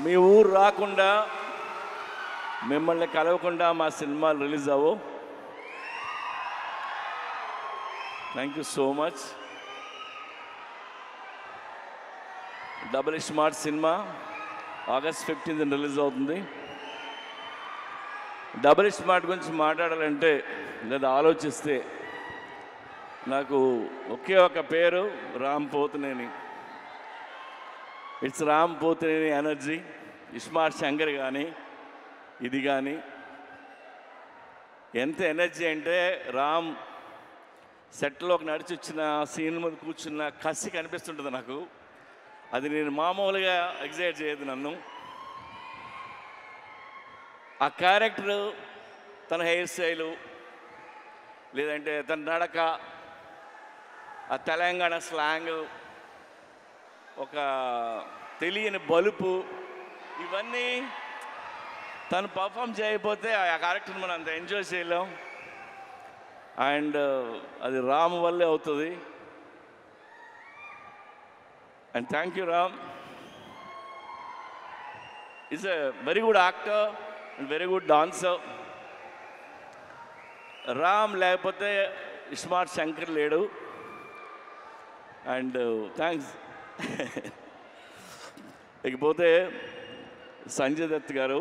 మీ ఊరు రాకుండా మిమ్మల్ని కలవకుండా మా సినిమాలు రిలీజ్ అవ్వవు. Thank you so much. Double smart సినిమా ఆగస్ట్ 15th రిలీజ్ అవుతుంది. డబుల్ స్మార్ట్ గురించి మాట్లాడాలంటే లేదా ఆలోచిస్తే నాకు ఒకే ఒక పేరు, Ram Pothineni. It's Ram Pothineni energy. Smart Shankar కానీ ఇది కానీ ఎంత ఎనర్జీ అంటే రామ్ సెట్లోకి నడిచి వచ్చిన సీన్ మీద కూర్చున్న కసి కనిపిస్తుంటుంది నాకు. అది నేను మామూలుగా ఎగ్జైట్ చేయదు నన్ను. ఆ క్యారెక్టరు, తన హెయిర్ స్టైలు, లేదంటే తన నడక, ఆ తెలంగాణ స్లాంగ్, ఒక తెలియని బలుపు, ఇవన్నీ తను పర్ఫామ్ చేయకపోతే ఆ క్యారెక్టర్ని మనం అంత ఎంజాయ్ చేయలేం. అండ్ అది రామ్ వల్లే అవుతుంది. And thank you Ram. Is a very good actor and very good dancer. Ram లేకపోతే స్మార్ట్ శంకర్ లేడు. And thanks. ఇకపోతే సంజయ్ దత్ గారు,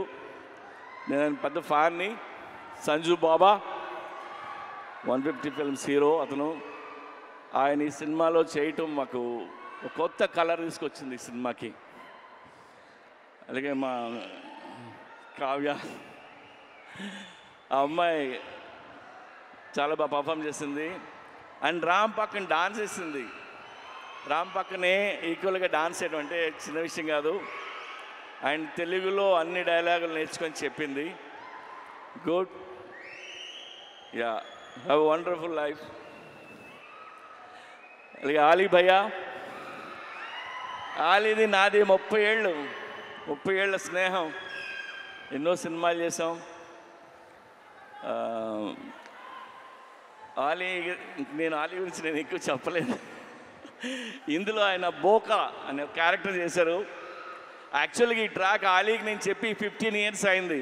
నేను పెద్ద ఫ్యాన్ని. సంజు బాబా 150 ఫిల్మ్స్ హీరో అతను. ఆయన ఈ సినిమాలో చేయటం మాకు ఒక కొత్త కలర్ తీసుకొచ్చింది ఈ సినిమాకి. అలాగే మా కావ్య, ఆ అమ్మాయి చాలా బాగా పర్ఫామ్ చేసింది. అండ్ రామ్ పక్కన డాన్స్ చేసింది. రామ్ పక్కనే ఈక్వల్గా డాన్స్ చేయడం అంటే చిన్న విషయం కాదు. అండ్ తెలుగులో అన్ని డైలాగులు నేర్చుకొని చెప్పింది. Good. Yeah, have a wonderful life. అలాగే ఆలీ భయ్యా. ఆలీది నాది 30 ఏళ్ళ స్నేహం. ఎన్నో సినిమాలు చేసాం. నేను ఆలీ గురించి నేను ఎక్కువ చెప్పలేదు. ఇందులో ఆయన బోకా అనే క్యారెక్టర్ చేశారు. యాక్చువల్గా ఈ ట్రాక్ ఆలీకి నేను చెప్పి 15 years అయింది.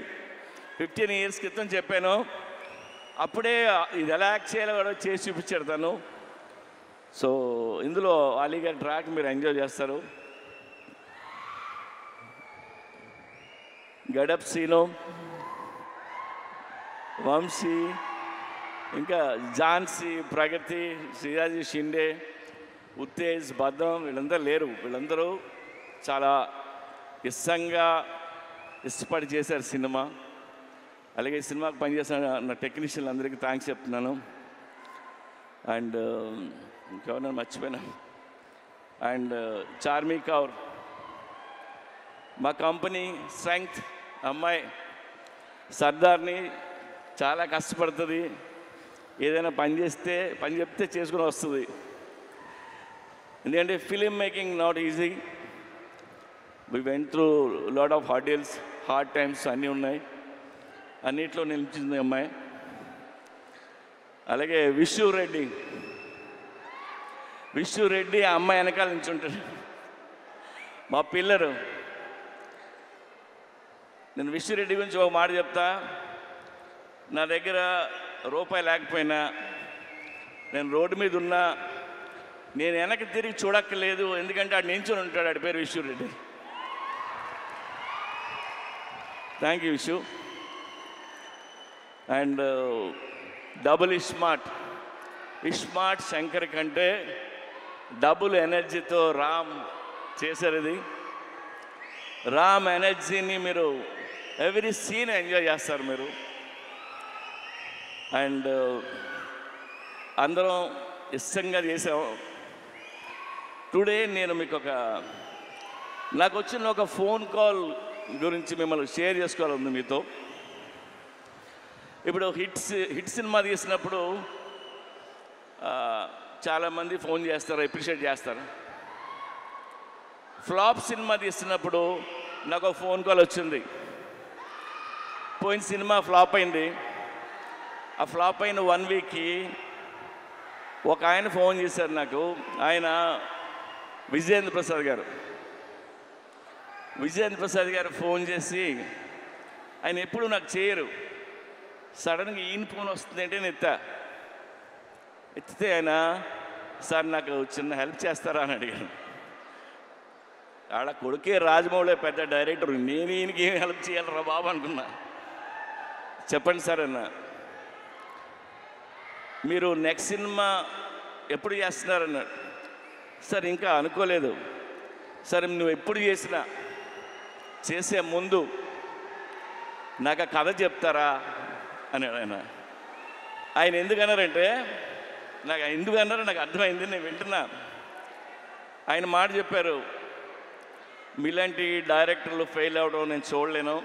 15 years క్రితం చెప్పాను. అప్పుడే ఇది ఎలా యాక్ట్ చేయాలో కూడా చేసి చూపించాడు తను. సో ఇందులో ఆలీ గారి ట్రాక్ మీరు ఎంజాయ్ చేస్తారు. గడప్ సీను, వంశీ, ఇంకా ఝాన్సీ, ప్రగతి, శ్రీరాజీ షిండే, ఉత్తేజ్, భద్రం, వీళ్ళందరూ లేరు. వీళ్ళందరూ చాలా ఇష్టపడి చేశారు సినిమా. అలాగే ఈ సినిమాకి పనిచేసిన నా టెక్నీషియన్లు అందరికీ థ్యాంక్స్ చెప్తున్నాను. అండ్ ఇంకెవరైనా మర్చిపోయినా. అండ్ చార్మీ కౌర్, మా కంపెనీ స్ట్రెంగ్త్ అమ్మాయి, సర్దార్ని, చాలా కష్టపడుతుంది. ఏదైనా పని చెప్తే చేసుకుని వస్తుంది. ఎందుకంటే film making not easy. We went through lot of hurdles, hard times అన్నీ ఉన్నాయి. అన్నిట్లో నిలిచింది అమ్మాయి. అలాగే విష్ణు రెడ్డి ఆ అమ్మాయి వెనకాల నుంచి ఉంటాడు, మా పిల్లరు. నేను విష్ణు రెడ్డి గురించి ఒక మాట చెప్తా. నా దగ్గర రూపాయి లేకపోయినా, నేను రోడ్డు మీద ఉన్నా, నేను వెనక్కి తిరిగి చూడక్కర్లేదు. ఎందుకంటే ఆడు నించుని ఉంటాడు. ఆడి పేరు Vishnu Reddy. Thank you Vishnu. And double smart Shankar కంటే డబుల్ ఎనర్జీతో రామ్ చేశారు. ఇది రామ్ ఎనర్జీని మీరు ఎవ్రీ సీన్ ఎంజాయ్ చేస్తారు మీరు. అండ్ అందరం ఇష్టంగా చేసాం. టుడే నేను మీకు నాకు వచ్చిన ఒక ఫోన్ కాల్ గురించి మిమ్మల్ని షేర్ చేసుకోవాలని మీతో. ఇప్పుడు హిట్ సినిమా తీసినప్పుడు చాలామంది ఫోన్ చేస్తారు, అప్రిషియేట్ చేస్తారు. ఫ్లాప్ సినిమా తీస్తున్నప్పుడు నాకు ఒక ఫోన్ కాల్ వచ్చింది. పోయిన సినిమా ఫ్లాప్ అయింది. ఆ ఫ్లాప్ అయిన 1 weekకి ఒక ఆయన ఫోన్ చేశారు నాకు. ఆయన విజయేంద్ర ప్రసాద్ గారు. విజయేంద్ర ప్రసాద్ గారు ఫోన్ చేసి, ఆయన ఎప్పుడు నాకు చేయరు, సడన్గా ఈయన ఫోన్ వస్తుందంటే నేను ఎత్తితే ఆయన, సార్ నాకు చిన్న హెల్ప్ చేస్తారా అని అడిగాను. ఆడ కొడుకే రాజమౌళి పెద్ద డైరెక్టర్, నేను ఈయనకి ఏం హెల్ప్ చేయాలరా బాబు అనుకున్నా. చెప్పండి సార్ అన్న, మీరు నెక్స్ట్ సినిమా ఎప్పుడు చేస్తున్నారన్నాడు. సార్ ఇంకా అనుకోలేదు. సరే నువ్వు ఎప్పుడు చేసినా చేసే ముందు నాకు ఆ కథ చెప్తారా అన్నాడు ఆయన. ఆయన ఎందుకన్నారంటే, నాకు ఎందుకన్నారో నాకు అర్థమైంది, నేను వింటున్నా. ఆయన మాట చెప్పారు, మీలాంటి డైరెక్టర్లు ఫెయిల్ అవ్వడం నేను చూడలేను.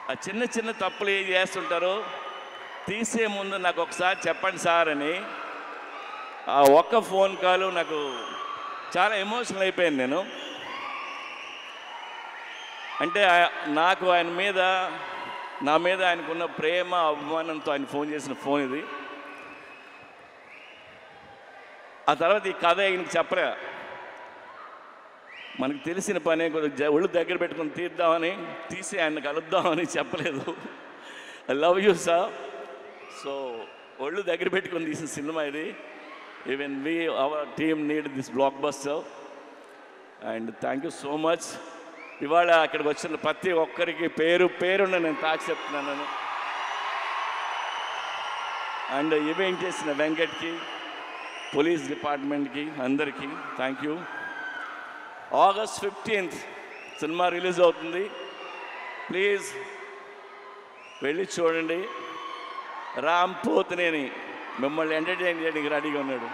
ఆ చిన్న చిన్న తప్పులు ఏం చేస్తుంటారో తీసే ముందు నాకు ఒకసారి చెప్పండి సార్ అని. ఆ ఒక్క ఫోన్ కాల్ నాకు చాలా ఎమోషనల్ అయిపోయాను నేను. అంటే నాకు ఆయన మీద, నా మీద ఆయనకున్న ప్రేమ అభిమానంతో ఆయన ఫోన్ చేసిన ఫోన్ ఇది. ఆ తర్వాత ఈ కథ ఆయనకి చెప్పలే, మనకు తెలిసిన పనే కొద్దిగా ఒళ్ళు దగ్గర పెట్టుకుని తీద్దామని, తీసి ఆయన కలుద్దామని చెప్పలేదు. I love you sir. So ఒళ్ళు దగ్గర పెట్టుకుని తీసిన సినిమా ఇది. Even our team need this block buster and thank you so much. ఇవాళ అక్కడికి వచ్చిన ప్రతి ఒక్కరికి పేరున నేను తాకి చెప్తున్నాను. అండ్ ఈవెంట్ చేసిన వెంకట్కి, పోలీస్ డిపార్ట్మెంట్కి, అందరికీ thank you. August 15th cinema release అవుతుంది. ప్లీజ్ వెళ్ళి చూడండి. రామ్ పోతినేని మిమ్మల్ని ఎంటర్టైన్ చేయడానికి రెడీగా ఉన్నాడు.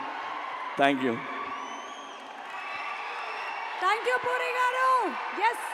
Thank you. పూరి గారు. ఎస్.